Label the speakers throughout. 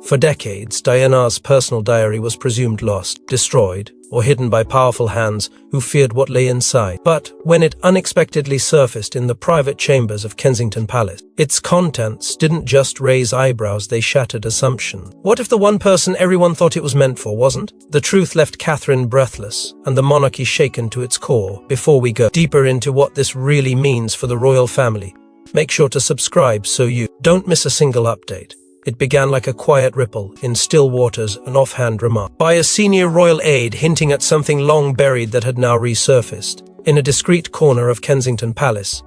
Speaker 1: For decades, Diana's personal diary was presumed lost, destroyed, or hidden by powerful hands who feared what lay inside. But when it unexpectedly surfaced in the private chambers of Kensington Palace, its contents didn't just raise eyebrows, they shattered assumptions. What if the one person everyone thought it was meant for wasn't? The truth left Catherine breathless, and the monarchy shaken to its core. Before we go deeper into what this really means for the royal family, make sure to subscribe so you don't miss a single update. It began like a quiet ripple in still waters, an offhand remark by a senior royal aide hinting at something long buried that had now resurfaced. In a discreet corner of Kensington Palace,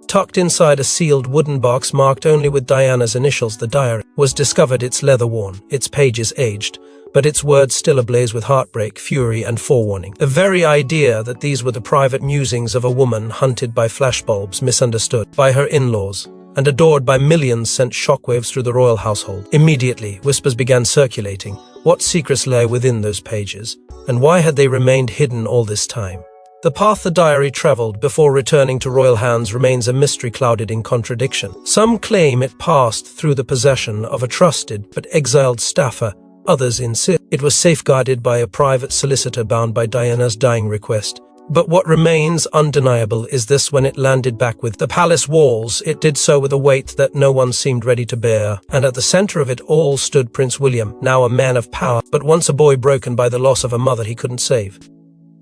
Speaker 1: tucked inside a sealed wooden box marked only with Diana's initials, the diary was discovered. Its leather-worn, its pages aged, but its words still ablaze with heartbreak, fury, and forewarning. The very idea that these were the private musings of a woman hunted by flashbulbs, misunderstood by her in-laws, and adored by millions sent shockwaves through the royal household. Immediately, whispers began circulating. What secrets lay within those pages, and why had they remained hidden all this time? The path the diary traveled before returning to royal hands remains a mystery clouded in contradiction. Some claim it passed through the possession of a trusted but exiled staffer. Others insist it was safeguarded by a private solicitor bound by Diana's dying request. But what remains undeniable is this: when it landed back with the palace walls, it did so with a weight that no one seemed ready to bear. And at the center of it all stood Prince William, now a man of power, but once a boy broken by the loss of a mother he couldn't save.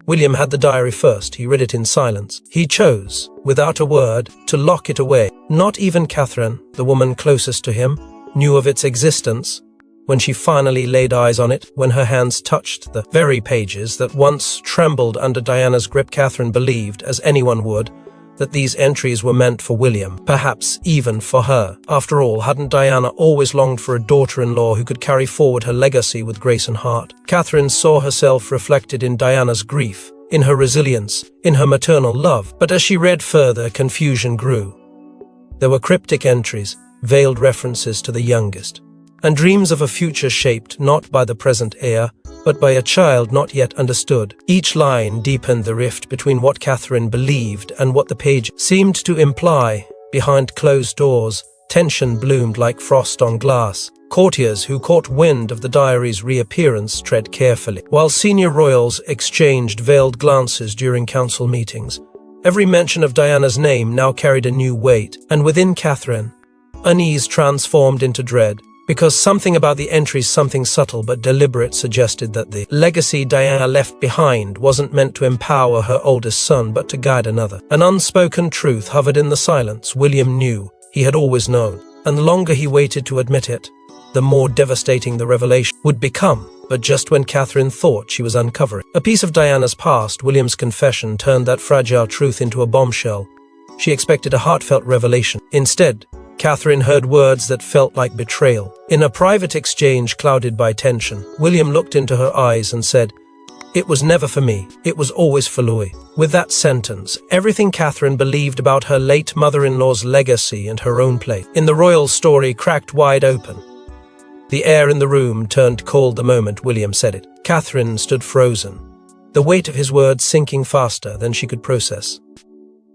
Speaker 1: William had the diary first. He read it in silence. He chose, without a word, to lock it away. Not even Catherine, the woman closest to him, knew of its existence. When she finally laid eyes on it, when her hands touched the very pages that once trembled under Diana's grip, Catherine believed, as anyone would, that these entries were meant for William, perhaps even for her. After all, hadn't Diana always longed for a daughter-in-law who could carry forward her legacy with grace and heart? Catherine saw herself reflected in Diana's grief, in her resilience, in her maternal love. But as she read further, confusion grew. There were cryptic entries, veiled references to the youngest, and dreams of a future shaped not by the present heir, but by a child not yet understood. Each line deepened the rift between what Catherine believed and what the page seemed to imply. Behind closed doors, tension bloomed like frost on glass. Courtiers who caught wind of the diary's reappearance tread carefully, while senior royals exchanged veiled glances during council meetings. Every mention of Diana's name now carried a new weight, and within Catherine, unease transformed into dread. Because something about the entries, something subtle but deliberate, suggested that the legacy Diana left behind wasn't meant to empower her oldest son, but to guide another. An unspoken truth hovered in the silence. William knew, he had always known, and the longer he waited to admit it, the more devastating the revelation would become. But just when Catherine thought she was uncovering a piece of Diana's past, William's confession turned that fragile truth into a bombshell. She expected a heartfelt revelation. Instead, Catherine heard words that felt like betrayal. In a private exchange clouded by tension, William looked into her eyes and said, "It was never for me, it was always for Louis." With that sentence, everything Catherine believed about her late mother-in-law's legacy and her own place in the royal story cracked wide open. The air in the room turned cold the moment William said it. Catherine stood frozen, the weight of his words sinking faster than she could process.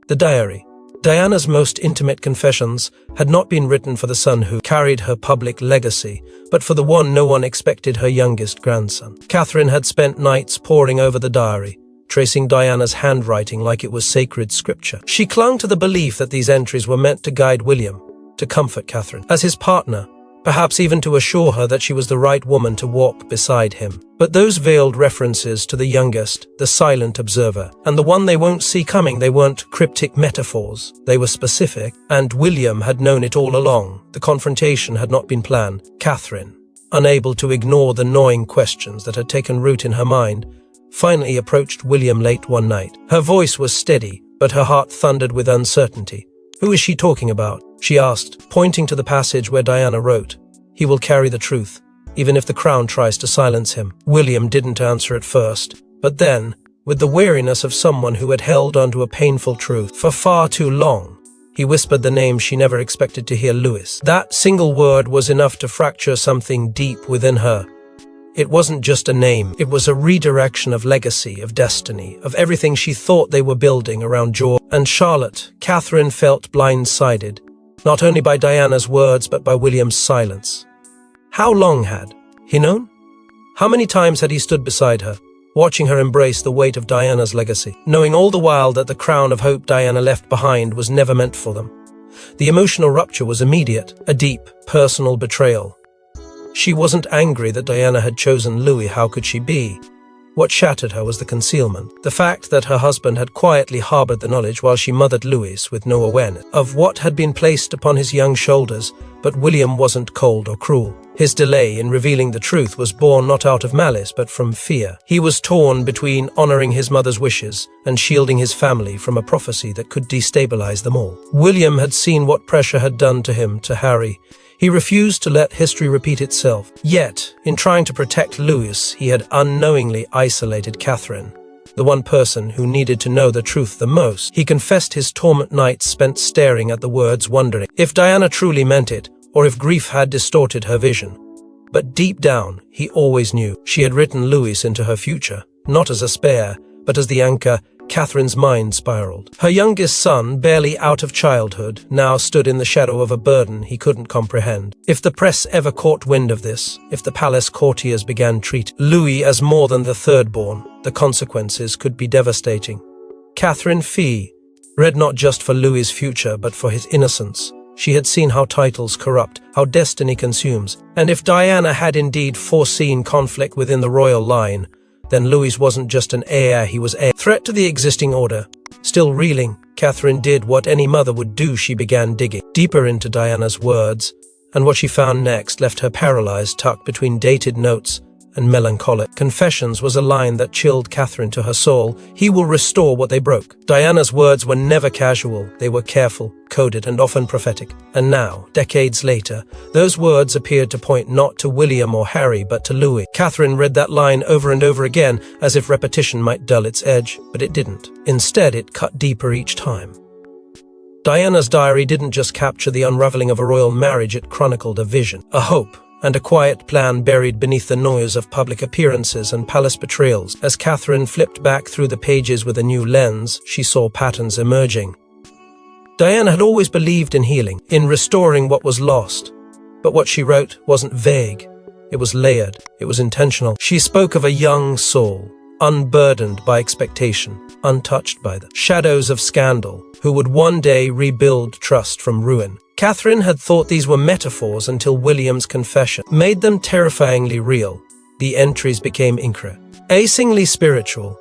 Speaker 1: The diary, Diana's most intimate confessions, had not been written for the son who carried her public legacy, but for the one no one expected, her youngest grandson. Catherine had spent nights poring over the diary, tracing Diana's handwriting like it was sacred scripture. She clung to the belief that these entries were meant to guide William, to comfort Catherine as his partner, perhaps even to assure her that she was the right woman to walk beside him. But those veiled references to the youngest, the silent observer, and the one they won't see coming, they weren't cryptic metaphors, they were specific, and William had known it all along. The confrontation had not been planned. Catherine, unable to ignore the gnawing questions that had taken root in her mind, finally approached William late one night. Her voice was steady, but her heart thundered with uncertainty. "Who is she talking about?" she asked, pointing to the passage where Diana wrote, "He will carry the truth, even if the crown tries to silence him." William didn't answer at first, but then, with the weariness of someone who had held onto a painful truth for far too long, he whispered the name she never expected to hear: Louis. That single word was enough to fracture something deep within her. It wasn't just a name, it was a redirection of legacy, of destiny, of everything she thought they were building around George and Charlotte. Catherine felt blindsided, not only by Diana's words but by William's silence. How long had he known? How many times had he stood beside her, watching her embrace the weight of Diana's legacy, knowing all the while that the crown of hope Diana left behind was never meant for them? The emotional rupture was immediate, a deep, personal betrayal. She wasn't angry that Diana had chosen Louis. How could she be? What shattered her was the concealment, the fact that her husband had quietly harbored the knowledge while she mothered Louis with no awareness of what had been placed upon his young shoulders. But William wasn't cold or cruel. His delay in revealing the truth was born not out of malice but from fear. He was torn between honoring his mother's wishes and shielding his family from a prophecy that could destabilize them all. William had seen what pressure had done to him, to Harry. He refused to let history repeat itself. Yet, in trying to protect Louis, he had unknowingly isolated Catherine, the one person who needed to know the truth the most. He confessed his torment nights spent staring at the words, wondering if Diana truly meant it, or if grief had distorted her vision. But deep down, he always knew she had written Louis into her future, not as a spare, but as the anchor. Catherine's mind spiraled. Her youngest son, barely out of childhood, now stood in the shadow of a burden he couldn't comprehend. If the press ever caught wind of this, if the palace courtiers began treating Louis as more than the thirdborn, the consequences could be devastating. Catherine Fee read not just for Louis's future, but for his innocence. She had seen how titles corrupt, how destiny consumes, and if Diana had indeed foreseen conflict within the royal line, then Louis wasn't just an heir, he was a threat to the existing order. Still reeling, Catherine did what any mother would do. She began digging deeper into Diana's words, and what she found next left her paralyzed, tucked between dated notes and melancholic confessions was a line that chilled Catherine to her soul. He will restore what they broke. Diana's words were never casual. They were careful, coded, and often prophetic. And now, decades later, those words appeared to point not to William or Harry, but to Louis. Catherine read that line over and over again, as if repetition might dull its edge, but it didn't. Instead, it cut deeper each time. Diana's diary didn't just capture the unraveling of a royal marriage, it chronicled a vision, a hope, and a quiet plan buried beneath the noise of public appearances and palace betrayals. As Catherine flipped back through the pages with a new lens, she saw patterns emerging. Diana had always believed in healing, in restoring what was lost. But what she wrote wasn't vague. It was layered. It was intentional. She spoke of a young soul, unburdened by expectation, untouched by the shadows of scandal, who would one day rebuild trust from ruin. Catherine had thought these were metaphors until William's confession made them terrifyingly real. The entries became increasingly spiritual.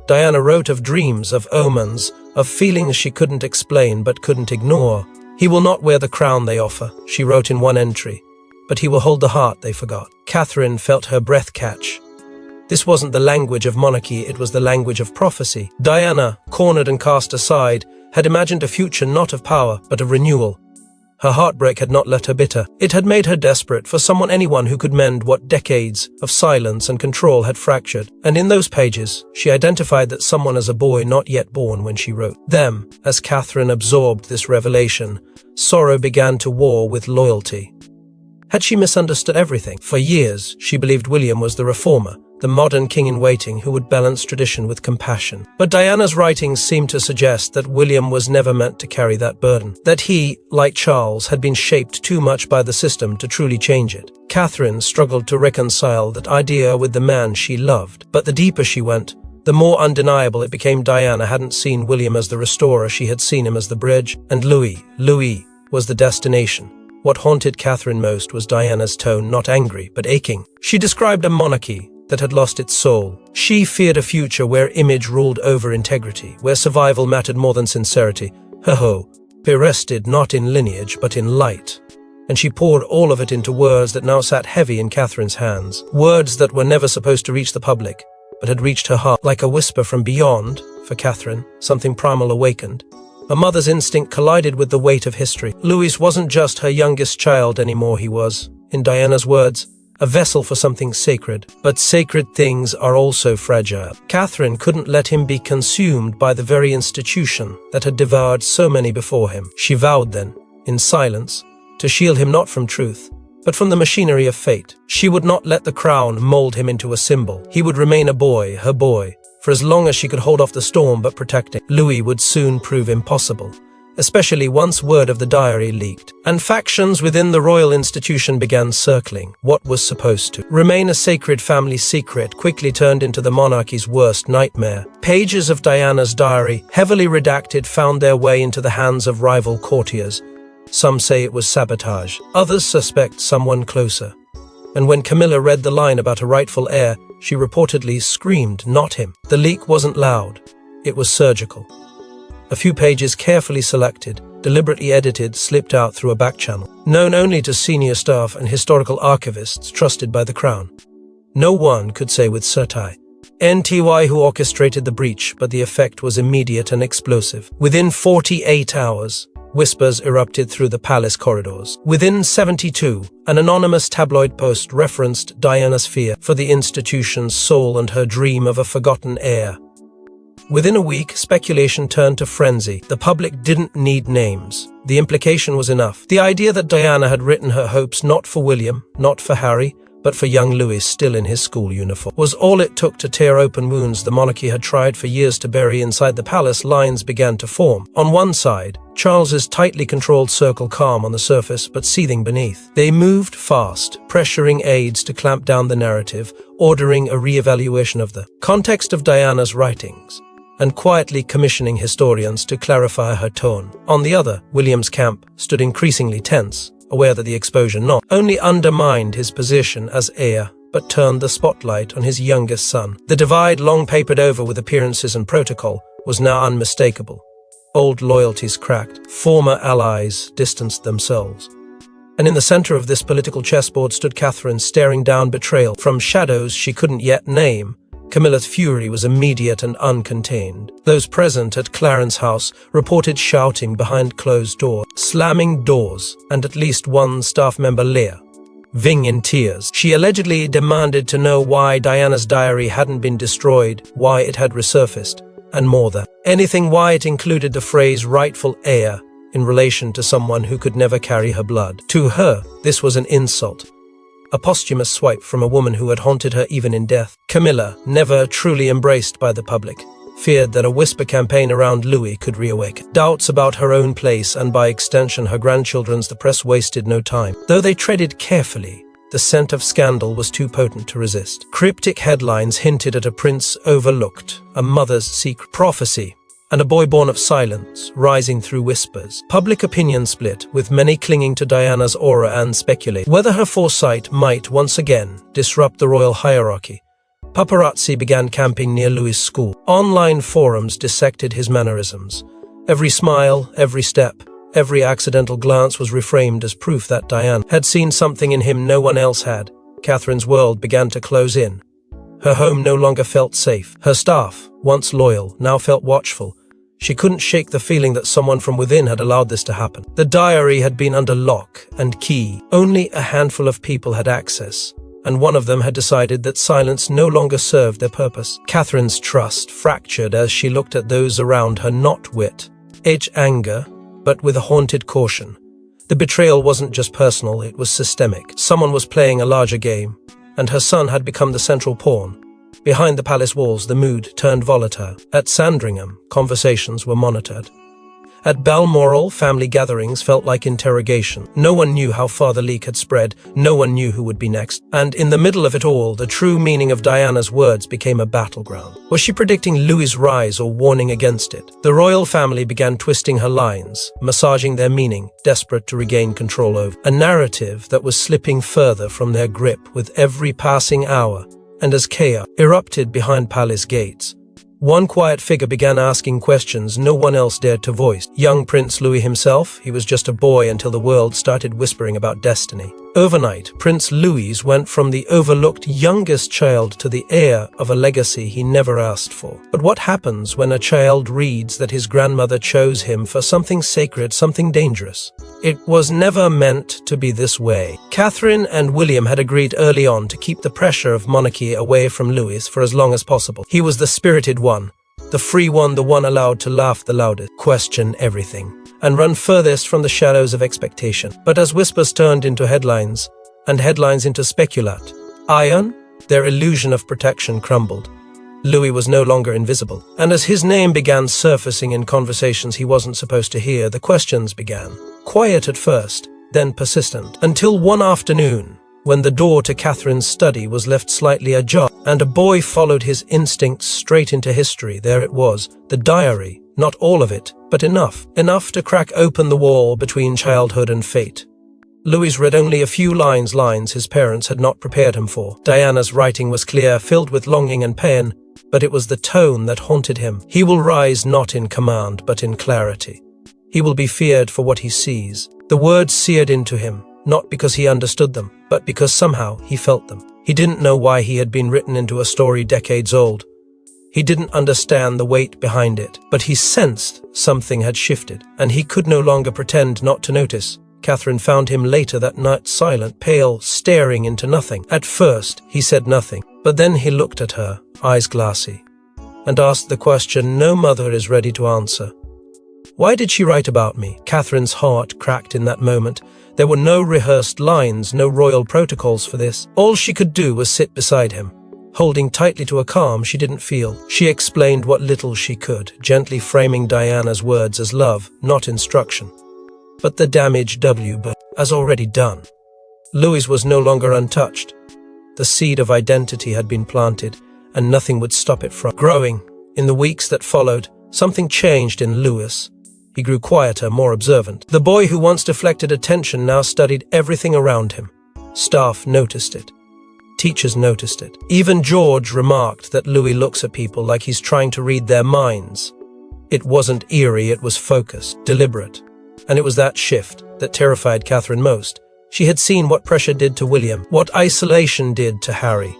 Speaker 1: Diana wrote of dreams, of omens, of feelings she couldn't explain but couldn't ignore. He will not wear the crown they offer, she wrote in one entry, but he will hold the heart they forgot. Catherine felt her breath catch. This wasn't the language of monarchy, it was the language of prophecy. Diana, cornered and cast aside, had imagined a future not of power, but of renewal. Her heartbreak had not left her bitter. It had made her desperate for anyone who could mend what decades of silence and control had fractured. And in those pages, she identified that someone as a boy not yet born when she wrote them. As Catherine absorbed this revelation, sorrow began to war with loyalty. Had she misunderstood everything? For years, she believed William was the reformer, the modern king-in-waiting who would balance tradition with compassion. But Diana's writings seemed to suggest that William was never meant to carry that burden, that he, like Charles, had been shaped too much by the system to truly change it. Catherine struggled to reconcile that idea with the man she loved, but the deeper she went, the more undeniable it became. Diana hadn't seen William as the restorer, she had seen him as the bridge, and Louis was the destination. What haunted Catherine most was Diana's tone, not angry, but aching. She described a monarchy that had lost its soul. She feared a future where image ruled over integrity, where survival mattered more than sincerity. Her hope rested not in lineage, but in light. And she poured all of it into words that now sat heavy in Catherine's hands. Words that were never supposed to reach the public, but had reached her heart. Like a whisper from beyond, for Catherine, something primal awakened. A mother's instinct collided with the weight of history. Louis wasn't just her youngest child anymore, he was, in Diana's words, a vessel for something sacred. But sacred things are also fragile. Catherine couldn't let him be consumed by the very institution that had devoured so many before him. She vowed then, in silence, to shield him not from truth, but from the machinery of fate. She would not let the crown mold him into a symbol. He would remain a boy, her boy, for as long as she could hold off the storm, but protecting Louis would soon prove impossible. especially once word of the diary leaked, and factions within the royal institution began circling. What was supposed to remain a sacred family secret quickly turned into the monarchy's worst nightmare. Pages of Diana's diary, heavily redacted, found their way into the hands of rival courtiers. Some say it was sabotage, others suspect someone closer. And when Camilla read the line about a rightful heir, she reportedly screamed, "Not him." The leak wasn't loud, it was surgical. A few pages carefully selected, deliberately edited, slipped out through a back channel, known only to senior staff and historical archivists trusted by the crown. No one could say with certainty who orchestrated the breach, but the effect was immediate and explosive. Within 48 hours, whispers erupted through the palace corridors. Within 72, an anonymous tabloid post referenced Diana's fear for the institution's soul and her dream of a forgotten heir. Within a week, speculation turned to frenzy. The public didn't need names. The implication was enough. The idea that Diana had written her hopes not for William, not for Harry, but for young Louis still in his school uniform, was all it took to tear open wounds the monarchy had tried for years to bury. Inside the palace, lines began to form. On one side, Charles's tightly controlled circle, calm on the surface but seething beneath. They moved fast, pressuring aides to clamp down the narrative, ordering a re-evaluation of the context of Diana's writings, and quietly commissioning historians to clarify her tone. On the other, William's camp stood increasingly tense, aware that the exposure not only undermined his position as heir, but turned the spotlight on his youngest son. The divide, long papered over with appearances and protocol, was now unmistakable. Old loyalties cracked, former allies distanced themselves. And in the center of this political chessboard stood Catherine, staring down betrayal from shadows she couldn't yet name. Camilla's fury was immediate and uncontained. Those present at Clarence House reported shouting behind closed doors, slamming doors, and at least one staff member, leaving in tears. She allegedly demanded to know why Diana's diary hadn't been destroyed, why it had resurfaced, and more than anything, why it included the phrase rightful heir in relation to someone who could never carry her blood. To her, this was an insult, a posthumous swipe from a woman who had haunted her even in death. Camilla, never truly embraced by the public, feared that a whisper campaign around Louis could reawaken doubts about her own place and, by extension, her grandchildren's. The press wasted no time. Though they treaded carefully, the scent of scandal was too potent to resist. Cryptic headlines hinted at a prince overlooked, a mother's secret prophecy, and a boy born of silence, rising through whispers. Public opinion split, with many clinging to Diana's aura and speculating whether her foresight might once again disrupt the royal hierarchy. Paparazzi began camping near Louis' school. Online forums dissected his mannerisms. Every smile, every step, every accidental glance was reframed as proof that Diana had seen something in him no one else had. Catherine's world began to close in. Her home no longer felt safe. Her staff, once loyal, now felt watchful. She couldn't shake the feeling that someone from within had allowed this to happen. The diary had been under lock and key. Only a handful of people had access, and one of them had decided that silence no longer served their purpose. Catherine's trust fractured as she looked at those around her, not with anger, but with a haunted caution. The betrayal wasn't just personal, it was systemic. Someone was playing a larger game, and her son had become the central pawn. Behind the palace walls, the mood turned volatile. At Sandringham, conversations were monitored. At Balmoral, family gatherings felt like interrogation. No one knew how far the leak had spread. No one knew who would be next. And in the middle of it all, the true meaning of Diana's words became a battleground. Was she predicting Louis's rise or warning against it? The royal family began twisting her lines, massaging their meaning, desperate to regain control over a narrative that was slipping further from their grip with every passing hour. And as chaos erupted behind palace gates, one quiet figure began asking questions no one else dared to voice. Young Prince Louis himself. He was just a boy until the world started whispering about destiny. Overnight, Prince Louis went from the overlooked youngest child to the heir of a legacy he never asked for. But what happens when a child reads that his grandmother chose him for something sacred, something dangerous? It was never meant to be this way. Catherine and William had agreed early on to keep the pressure of monarchy away from Louis for as long as possible. He was the spirited one, the free one, the one allowed to laugh the loudest, question everything, and run furthest from the shadows of expectation. But as whispers turned into headlines, and headlines into speculate, their illusion of protection crumbled. Louis was no longer invisible, and as his name began surfacing in conversations he wasn't supposed to hear, the questions began. Quiet at first, then persistent, until one afternoon, when the door to Catherine's study was left slightly ajar, and a boy followed his instincts straight into history. There it was, the diary, not all of it, but enough to crack open the wall between childhood and fate. Louis read only a few lines his parents had not prepared him for. Diana's writing was clear, filled with longing and pain, but it was the tone that haunted him. He will rise not in command, but in clarity. He will be feared for what he sees. The words seared into him, not because he understood them, but because somehow he felt them. He didn't know why he had been written into a story decades old. He didn't understand the weight behind it, but he sensed something had shifted, and he could no longer pretend not to notice. Catherine found him later that night, silent, pale, staring into nothing. At first, he said nothing, but then he looked at her, eyes glassy, and asked the question no mother is ready to answer. Why did she write about me? Catherine's heart cracked in that moment. There were no rehearsed lines, no royal protocols for this. All she could do was sit beside him, holding tightly to a calm she didn't feel. She explained what little she could, gently framing Diana's words as love, not instruction. But the damage as already done. Louis was no longer untouched. The seed of identity had been planted, and nothing would stop it from growing. In the weeks that followed, something changed in Louis. He grew quieter, more observant. The boy who once deflected attention now studied everything around him. Staff noticed it. Teachers noticed it. Even George remarked that Louis looks at people like he's trying to read their minds. It wasn't eerie, it was focused, deliberate. And it was that shift that terrified Catherine most. She had seen what pressure did to William, what isolation did to Harry.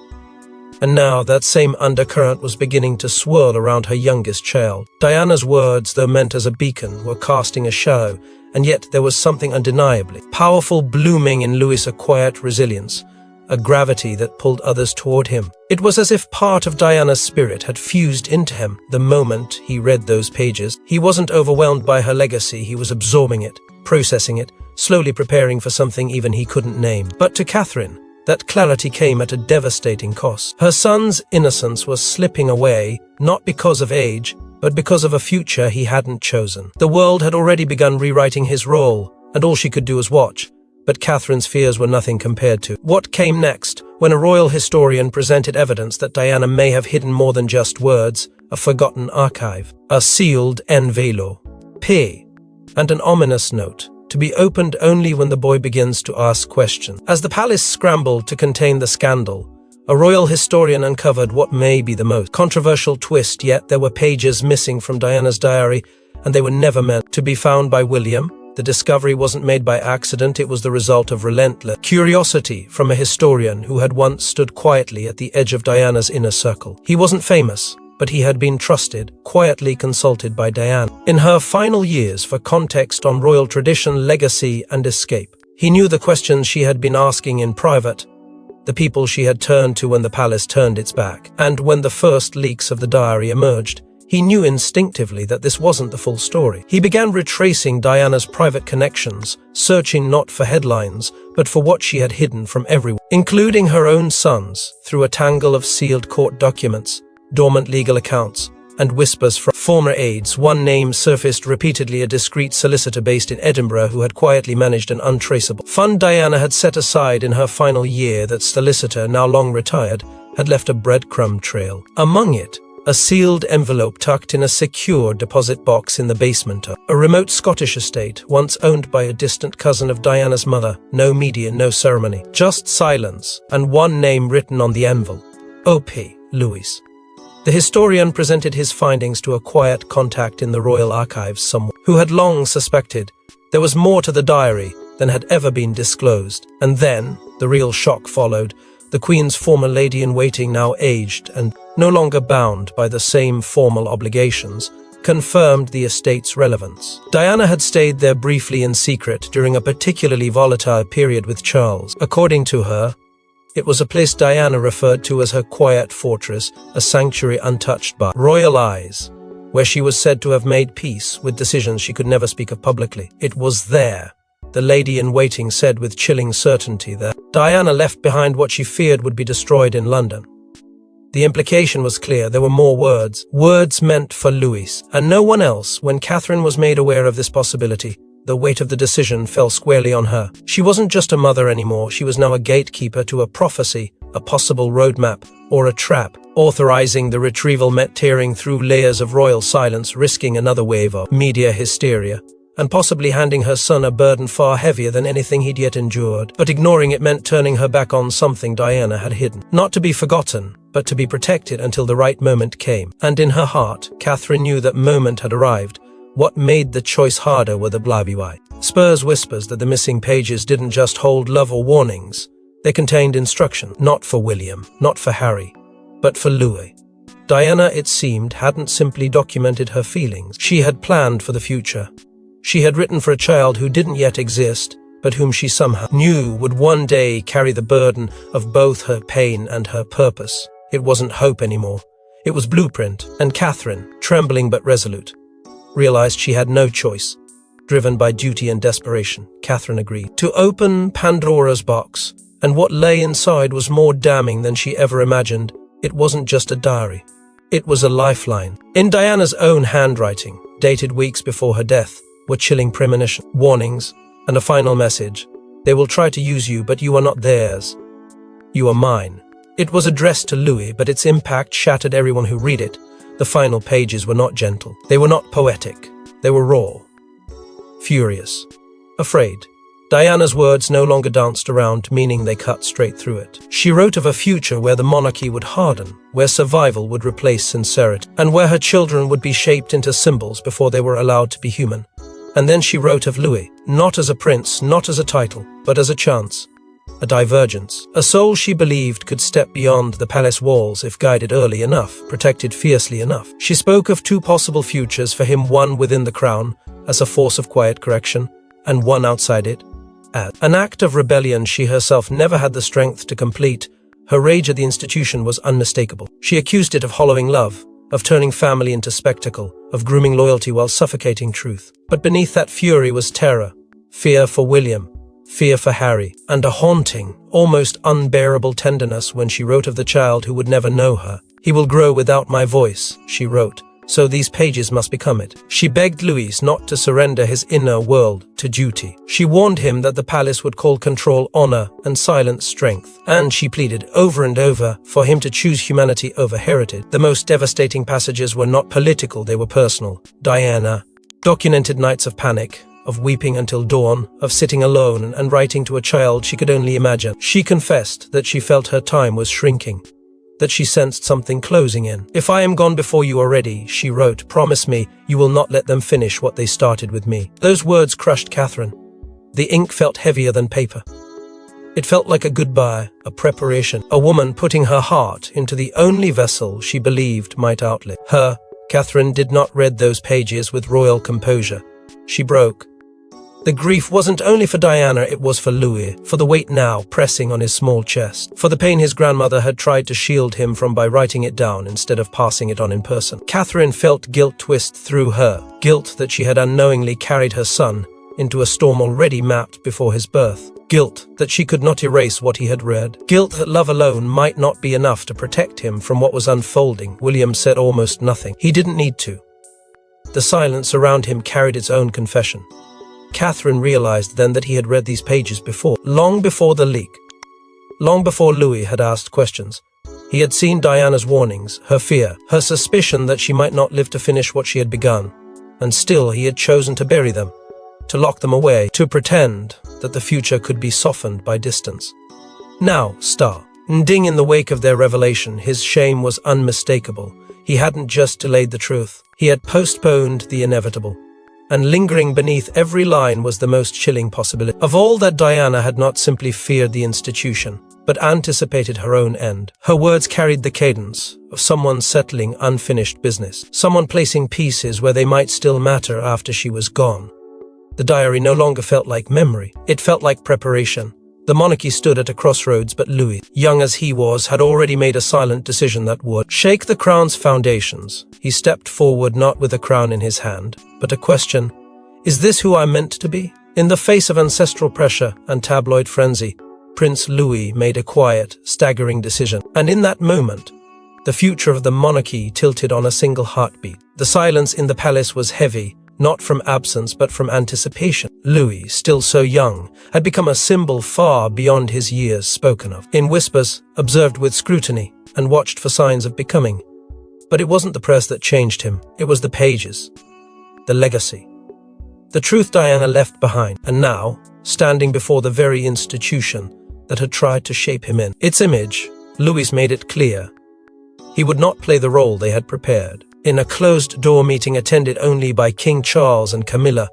Speaker 1: And now that same undercurrent was beginning to swirl around her youngest child. Diana's words, though meant as a beacon, were casting a shadow, and yet there was something undeniably powerful blooming in Louis, a quiet resilience, a gravity that pulled others toward him. It was as if part of Diana's spirit had fused into him. The moment he read those pages, he wasn't overwhelmed by her legacy, he was absorbing it, processing it, slowly preparing for something even he couldn't name. But to Catherine, that clarity came at a devastating cost. Her son's innocence was slipping away, not because of age, but because of a future he hadn't chosen. The world had already begun rewriting his role, and all she could do was watch. But Catherine's fears were nothing compared to what came next, when a royal historian presented evidence that Diana may have hidden more than just words, a forgotten archive, a sealed envelope, and an ominous note, to be opened only when the boy begins to ask questions. As the palace scrambled to contain the scandal, a royal historian uncovered what may be the most controversial twist, yet there were pages missing from Diana's diary, and they were never meant to be found by William. The discovery wasn't made by accident, it was the result of relentless curiosity from a historian who had once stood quietly at the edge of Diana's inner circle. He wasn't famous, but he had been trusted, quietly consulted by Diana in her final years for context on royal tradition, legacy, and escape. He knew the questions she had been asking in private, the people she had turned to when the palace turned its back, and when the first leaks of the diary emerged, he knew instinctively that this wasn't the full story. He began retracing Diana's private connections, searching not for headlines, but for what she had hidden from everyone, including her own sons, through a tangle of sealed court documents, dormant legal accounts, and whispers from former aides. One name surfaced repeatedly, a discreet solicitor based in Edinburgh who had quietly managed an untraceable fund Diana had set aside in her final year. That solicitor, now long retired, had left a breadcrumb trail. Among it, a sealed envelope tucked in a secure deposit box in the basement of a remote Scottish estate, once owned by a distant cousin of Diana's mother. No media, no ceremony, just silence, and one name written on the envelope: O.P. Louis. The historian presented his findings to a quiet contact in the Royal Archives, someone who had long suspected there was more to the diary than had ever been disclosed. And then, the real shock followed. The Queen's former lady-in-waiting, now aged and no longer bound by the same formal obligations, confirmed the estate's relevance. Diana had stayed there briefly in secret during a particularly volatile period with Charles. According to her, it was a place Diana referred to as her quiet fortress, a sanctuary untouched by royal eyes, where she was said to have made peace with decisions she could never speak of publicly. It was there, the lady-in-waiting said with chilling certainty, that Diana left behind what she feared would be destroyed in London. The implication was clear. There were more words. Words meant for Louis, and no one else. When Catherine was made aware of this possibility, the weight of the decision fell squarely on her. She wasn't just a mother anymore. She was now a gatekeeper to a prophecy, a possible roadmap, or a trap. Authorizing the retrieval meant tearing through layers of royal silence, risking another wave of media hysteria, and possibly handing her son a burden far heavier than anything he'd yet endured. But ignoring it meant turning her back on something Diana had hidden. Not to be forgotten, but to be protected until the right moment came. And in her heart, Catherine knew that moment had arrived. What made the choice harder were the blabby Spurs whispers that the missing pages didn't just hold love or warnings. They contained instruction, not for William, not for Harry, but for Louis. Diana, it seemed, hadn't simply documented her feelings. She had planned for the future. She had written for a child who didn't yet exist, but whom she somehow knew would one day carry the burden of both her pain and her purpose. It wasn't hope anymore. It was blueprint, and Catherine, trembling but resolute, realized she had no choice. Driven by duty and desperation, Catherine agreed to open Pandora's box, and what lay inside was more damning than she ever imagined. It wasn't just a diary. It was a lifeline. In Diana's own handwriting, dated weeks before her death, were chilling premonitions, warnings, and a final message. They will try to use you, but you are not theirs. You are mine. It was addressed to Louis, but its impact shattered everyone who read it. The final pages were not gentle. They were not poetic. They were raw. Furious. Afraid. Diana's words no longer danced around, meaning they cut straight through it. She wrote of a future where the monarchy would harden, where survival would replace sincerity, and where her children would be shaped into symbols before they were allowed to be human. And then she wrote of Louis, not as a prince, not as a title, but as a chance, a divergence, a soul she believed could step beyond the palace walls if guided early enough, protected fiercely enough. She spoke of two possible futures for him, one within the crown, as a force of quiet correction, and one outside it, as an act of rebellion she herself never had the strength to complete. Her rage at the institution was unmistakable. She accused it of hollowing love, of turning family into spectacle, of grooming loyalty while suffocating truth. But beneath that fury was terror, fear for William, fear for Harry, and a haunting, almost unbearable tenderness when she wrote of the child who would never know her. He will grow without my voice, she wrote, so these pages must become it. She begged Louis not to surrender his inner world to duty. She warned him that the palace would call control honor and silence strength. And she pleaded over and over for him to choose humanity over heritage. The most devastating passages were not political, they were personal. Diana documented nights of panic, of weeping until dawn, of sitting alone and writing to a child she could only imagine. She confessed that she felt her time was shrinking, that she sensed something closing in. If I am gone before you are ready, she wrote, promise me you will not let them finish what they started with me. Those words crushed Catherine. The ink felt heavier than paper. It felt like a goodbye, a preparation, a woman putting her heart into the only vessel she believed might outlive her. Catherine did not read those pages with royal composure. She broke. The grief wasn't only for Diana, it was for Louis, for the weight now pressing on his small chest, for the pain his grandmother had tried to shield him from by writing it down instead of passing it on in person. Catherine felt guilt twist through her, guilt that she had unknowingly carried her son into a storm already mapped before his birth, guilt that she could not erase what he had read, guilt that love alone might not be enough to protect him from what was unfolding. William said almost nothing. He didn't need to. The silence around him carried its own confession. Catherine realized then that he had read these pages before, long before the leak. Long before Louis had asked questions. He had seen Diana's warnings, her fear, her suspicion that she might not live to finish what she had begun. And still he had chosen to bury them, to lock them away, to pretend that the future could be softened by distance. Now, standing in the wake of their revelation, his shame was unmistakable. He hadn't just delayed the truth, he had postponed the inevitable. And lingering beneath every line was the most chilling possibility. Of all that, Diana had not simply feared the institution, but anticipated her own end. Her words carried the cadence of someone settling unfinished business, someone placing pieces where they might still matter after she was gone. The diary no longer felt like memory, it felt like preparation. The monarchy stood at a crossroads, but Louis, young as he was, had already made a silent decision that would shake the crown's foundations. He stepped forward, not with a crown in his hand, but a question: is this who I'm meant to be? In the face of ancestral pressure and tabloid frenzy, Prince Louis made a quiet, staggering decision. And in that moment, The future of the monarchy tilted on a single heartbeat. The silence in the palace was heavy, not from absence but from anticipation. Louis, still so young, had become a symbol far beyond his years spoken of. In whispers, observed with scrutiny, and watched for signs of becoming. But it wasn't the press that changed him, it was the pages. The legacy. The truth Diana left behind, and now, standing before the very institution that had tried to shape him in its image, Louis made it clear. He would not play the role they had prepared. In a closed-door meeting attended only by King Charles and Camilla,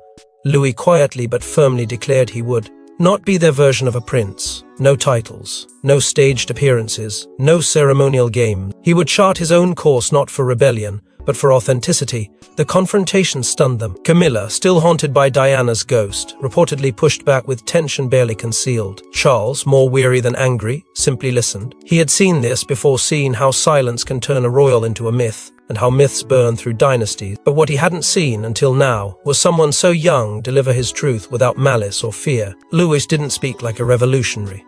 Speaker 1: Louis quietly but firmly declared he would not be their version of a prince. No titles, no staged appearances, no ceremonial games. He would chart his own course not for rebellion, but for authenticity. The confrontation stunned them. Camilla, still haunted by Diana's ghost, reportedly pushed back with tension barely concealed. Charles, more weary than angry, simply listened. He had seen this before, seen how silence can turn a royal into a myth, and how myths burn through dynasties. But what he hadn't seen until now was someone so young deliver his truth without malice or fear. Louis didn't speak like a revolutionary.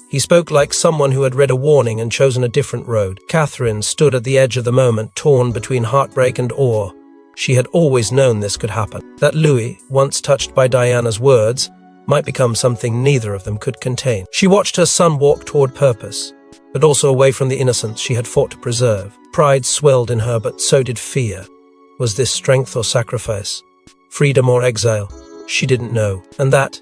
Speaker 1: He spoke like someone who had read a warning and chosen a different road. Catherine stood at the edge of the moment, torn between heartbreak and awe. She had always known this could happen, that Louis, once touched by Diana's words, might become something neither of them could contain. She watched her son walk toward purpose, but also away from the innocence she had fought to preserve. Pride swelled in her, but so did fear. Was this strength or sacrifice? Freedom or exile? She didn't know, and that,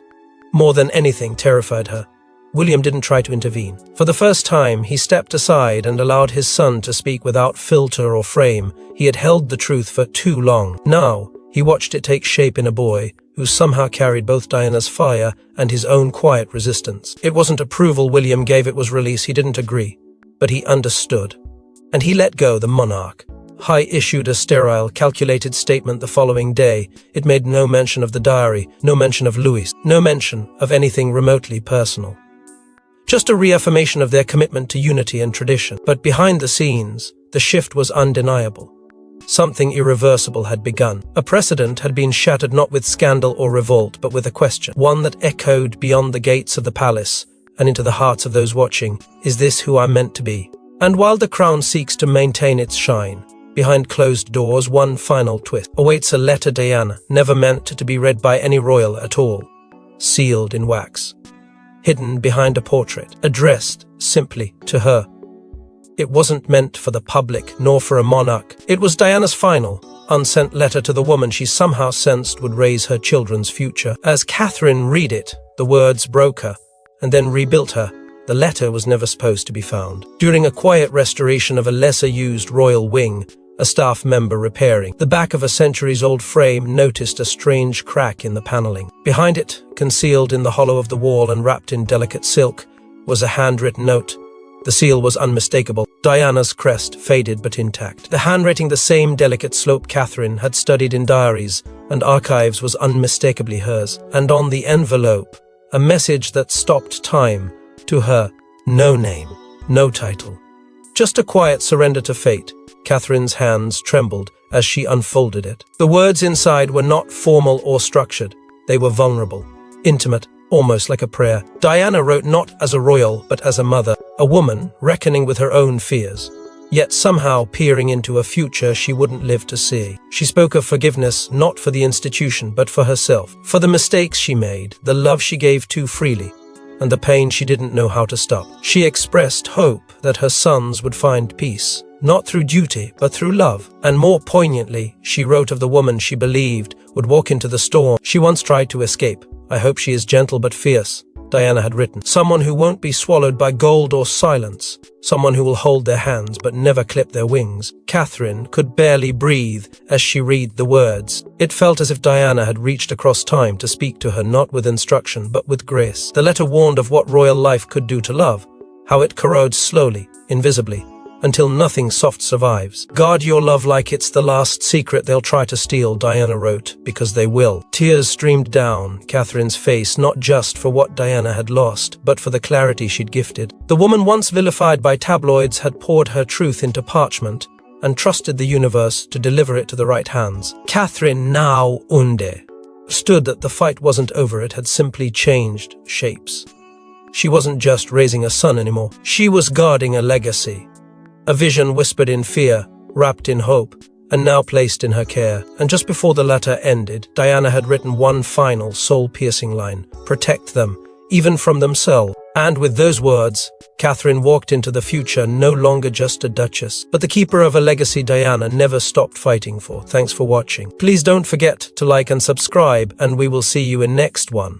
Speaker 1: more than anything, terrified her. William didn't try to intervene. For the first time, he stepped aside and allowed his son to speak without filter or frame. He had held the truth for too long. Now, he watched it take shape in a boy who somehow carried both Diana's fire and his own quiet resistance. It wasn't approval William gave, it was release. He didn't agree, but he understood. And he let go the monarch. High issued a sterile, calculated statement the following day. It made no mention of the diary, no mention of Louis, no mention of anything remotely personal. Just a reaffirmation of their commitment to unity and tradition. But behind the scenes, the shift was undeniable. Something irreversible had begun. A precedent had been shattered not with scandal or revolt, but with a question. One that echoed beyond the gates of the palace and into the hearts of those watching. Is this who I'm meant to be? And while the crown seeks to maintain its shine, behind closed doors, one final twist awaits. A letter Diana never meant to be read by any royal at all. Sealed in wax. Hidden behind a portrait, addressed simply to her. It wasn't meant for the public, nor for a monarch. It was Diana's final, unsent letter to the woman she somehow sensed would raise her children's future. As Catherine read it, the words broke her, and then rebuilt her. The letter was never supposed to be found. During a quiet restoration of a lesser-used royal wing, a staff member repairing the back of a centuries-old frame noticed a strange crack in the paneling. Behind it, concealed in the hollow of the wall and wrapped in delicate silk, was a handwritten note. The seal was unmistakable. Diana's crest, faded but intact. The handwriting, the same delicate slope Catherine had studied in diaries and archives, was unmistakably hers. And on the envelope, a message that stopped time. To her, no name, no title. Just a quiet surrender to fate. Catherine's hands trembled as she unfolded it. The words inside were not formal or structured. They were vulnerable, intimate, almost like a prayer. Diana wrote not as a royal, but as a mother, a woman reckoning with her own fears, yet somehow peering into a future she wouldn't live to see. She spoke of forgiveness not for the institution, but for herself, for the mistakes she made, the love she gave too freely, and the pain she didn't know how to stop. She expressed hope that her sons would find peace, not through duty, but through love. And more poignantly, she wrote of the woman she believed would walk into the storm she once tried to escape. I hope she is gentle but fierce, Diana had written. Someone who won't be swallowed by gold or silence. Someone who will hold their hands but never clip their wings. Catherine could barely breathe as she read the words. It felt as if Diana had reached across time to speak to her, not with instruction, but with grace. The letter warned of what royal life could do to love, how it corrodes slowly, invisibly, until nothing soft survives. Guard your love like it's the last secret they'll try to steal, Diana wrote, because they will. Tears streamed down Catherine's face, not just for what Diana had lost, but for the clarity she'd gifted. The woman once vilified by tabloids had poured her truth into parchment and trusted the universe to deliver it to the right hands. Catherine now Unde stood that the fight wasn't over, it had simply changed shapes. She wasn't just raising a son anymore. She was guarding a legacy. A vision whispered in fear, wrapped in hope, and now placed in her care. And just before the letter ended, Diana had written one final soul-piercing line: protect them, even from themselves. And with those words, Catherine walked into the future no longer just a duchess, but the keeper of a legacy Diana never stopped fighting for. Thanks for watching. Please don't forget to like and subscribe, and we will see you in next one.